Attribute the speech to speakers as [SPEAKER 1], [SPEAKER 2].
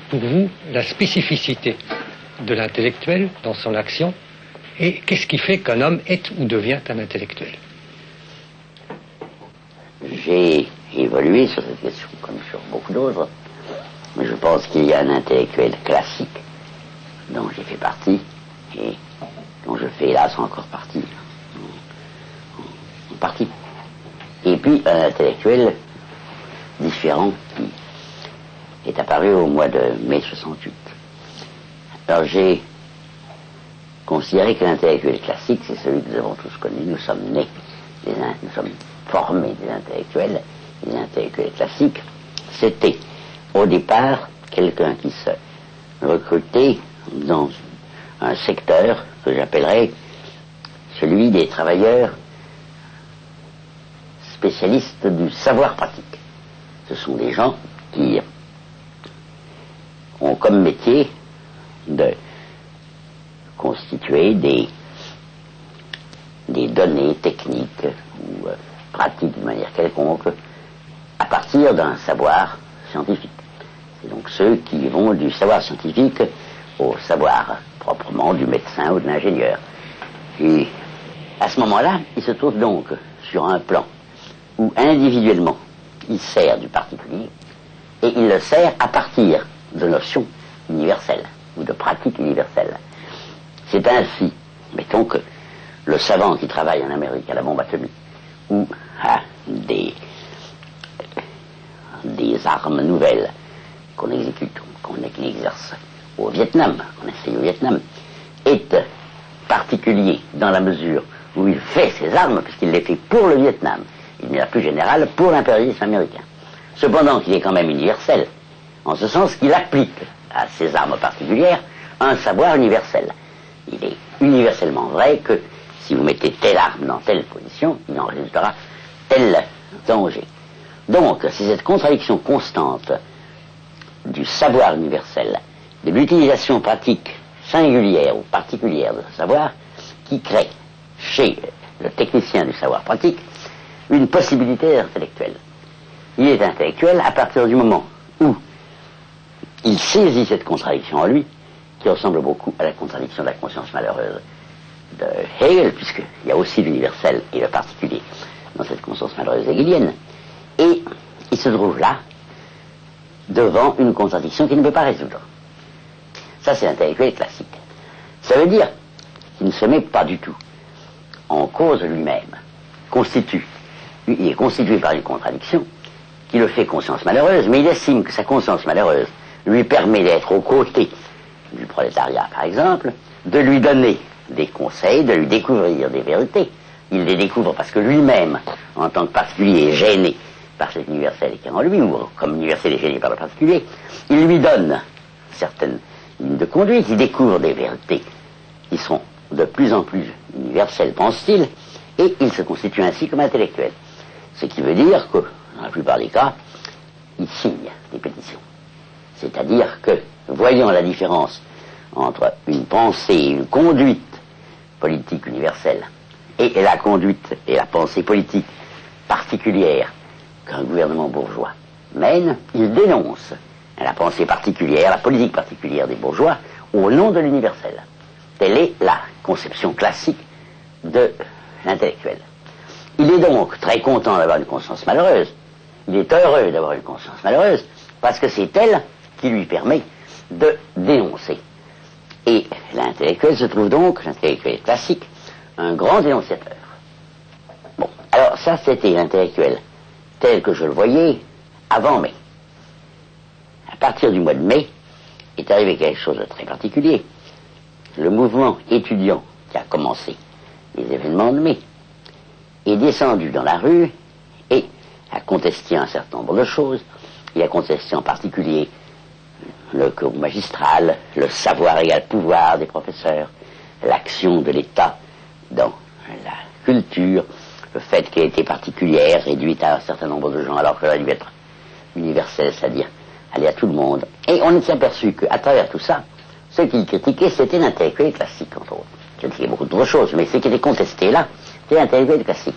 [SPEAKER 1] pour vous la spécificité de l'intellectuel dans son action et qu'est-ce qui fait qu'un homme est ou devient un intellectuel?
[SPEAKER 2] J'ai évolué sur cette question, comme sur beaucoup d'autres, mais je pense qu'il y a un intellectuel classique dont j'ai fait partie et dont je fais hélas encore partie, en partie. Et puis un intellectuel différent qui est apparu au mois de mai 68. Alors j'ai considéré que l'intellectuel classique, c'est celui que nous avons tous connu. Nous sommes nés, nous sommes formés des intellectuels. Les intellectuels classiques, c'était au départ quelqu'un qui se recrutait dans un secteur que j'appellerais celui des travailleurs spécialistes du savoir pratique. Ce sont des gens qui ont comme métier de constituer des données techniques ou pratiques d'une manière quelconque à partir d'un savoir scientifique. C'est donc ceux qui vont du savoir scientifique au savoir proprement du médecin ou de l'ingénieur. Et à ce moment-là, il se trouve donc sur un plan où individuellement il sert du particulier et il le sert à partir de notions universelles ou de pratiques universelles. C'est ainsi, mettons que le savant qui travaille en Amérique à la bombe atomique ou à des armes nouvelles qu'on exécute, qu'on exerce au Vietnam, qu'on essaye au Vietnam, est particulier dans la mesure où il fait ses armes, puisqu'il les fait pour le Vietnam, il n'est la plus générale pour l'impérialisme américain. Cependant qu'il est quand même universel, en ce sens qu'il applique à ces armes particulières un savoir universel. Il est universellement vrai que si vous mettez telle arme dans telle position, il en résultera tel danger. Donc, c'est cette contradiction constante du savoir universel, de l'utilisation pratique singulière ou particulière de ce savoir, qui crée chez le technicien du savoir pratique une possibilité intellectuelle. Il est intellectuel à partir du moment où il saisit cette contradiction en lui, qui ressemble beaucoup à la contradiction de la conscience malheureuse de Hegel, puisqu'il y a aussi l'universel et le particulier dans cette conscience malheureuse hegelienne. Et il se trouve là, devant une contradiction qu'il ne peut pas résoudre. Ça, c'est l'intellectuel classique. Ça veut dire qu'il ne se met pas du tout en cause lui-même. Il est constitué par une contradiction qui le fait conscience malheureuse, mais il estime que sa conscience malheureuse lui permet d'être aux côtés du prolétariat, par exemple, de lui donner des conseils, de lui découvrir des vérités. Il les découvre parce que lui-même, en tant que particulier, est gêné par cet universel qui est en lui, ou comme l'universel est gêné par le particulier. Il lui donne certaines lignes de conduite, il découvre des vérités qui sont de plus en plus universelles, pense-t-il, et il se constitue ainsi comme intellectuel. Ce qui veut dire que, dans la plupart des cas, il signe des pétitions. C'est-à-dire que, voyant la différence entre une pensée et une conduite politique universelle et la conduite et la pensée politique particulière qu'un gouvernement bourgeois mène, il dénonce la pensée particulière, la politique particulière des bourgeois au nom de l'universel. Telle est la conception classique de l'intellectuel. Il est donc très content d'avoir une conscience malheureuse. Il est heureux d'avoir une conscience malheureuse parce que c'est elle qui lui permet de dénoncer. Et l'intellectuel se trouve donc, l'intellectuel classique, un grand dénonciateur. Bon, alors ça c'était l'intellectuel tel que je le voyais avant mai. À partir du mois de mai est arrivé quelque chose de très particulier. Le mouvement étudiant qui a commencé les événements de mai est descendu dans la rue et a contesté un certain nombre de choses. Il a contesté en particulier le cours magistral, le savoir égal pouvoir des professeurs, l'action de l'État dans la culture, le fait qu'elle était particulière, réduite à un certain nombre de gens, alors qu'elle a dû être universelle, c'est-à-dire aller à tout le monde. Et on s'est aperçu qu'à travers tout ça, ce qu'il critiquait, c'était l'intellectuel classique, entre autres. Il critiquait beaucoup d'autres choses, mais ce qui était contesté là, c'était l'intellectuel classique.